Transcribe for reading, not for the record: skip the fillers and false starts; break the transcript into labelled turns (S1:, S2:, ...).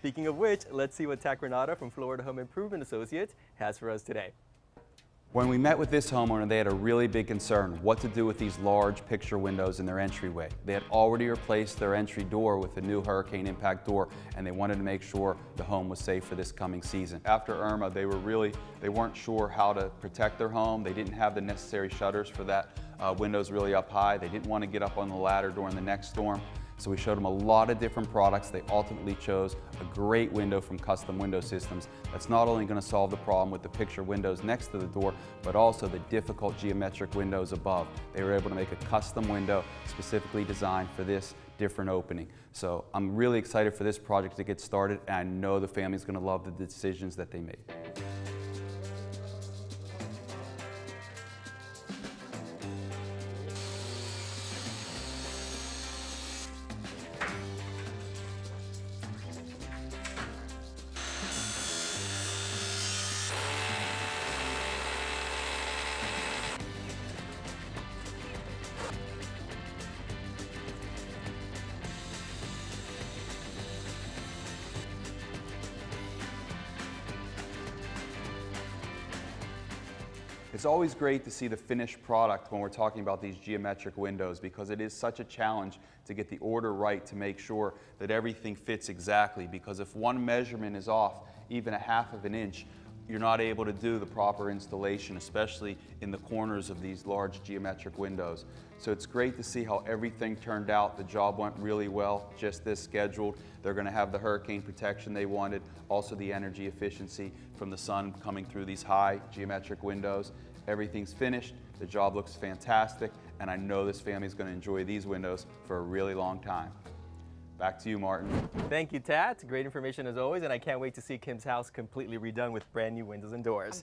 S1: Speaking of which, let's see what Tat Granata from Florida Home Improvement Associates has for us today.
S2: When we met with this homeowner, they had a really big concern what to do with these large picture windows in their entryway. They had already replaced their entry door with a new hurricane impact door, and they wanted to make sure the home was safe for this coming season. After Irma, they weren't sure how to protect their home. They didn't have the necessary shutters for that. Windows really up high. They didn't want to get up on the ladder during the next storm. So we showed them a lot of different products. They ultimately chose a great window from Custom Window Systems that's not only going to solve the problem with the picture windows next to the door, but also the difficult geometric windows above. They were able to make a custom window specifically designed for this different opening. So I'm really excited for this project to get started, and I know the family's going to love the decisions that they made. It's always great to see the finished product when we're talking about these geometric windows, because it is such a challenge to get the order right to make sure that everything fits exactly, because if one measurement is off even a half of an inch, you're not able to do the proper installation, especially in the corners of these large geometric windows. So it's great to see how everything turned out. The job went really well, just as scheduled. They're going to have the hurricane protection they wanted, also the energy efficiency from the sun coming through these high geometric windows. Everything's finished, the job looks fantastic, and I know this family is going to enjoy these windows for a really long time. Back to you, Martin.
S1: Thank you, Tat. Great information as always, and I can't wait to see Kim's house completely redone with brand new windows and doors.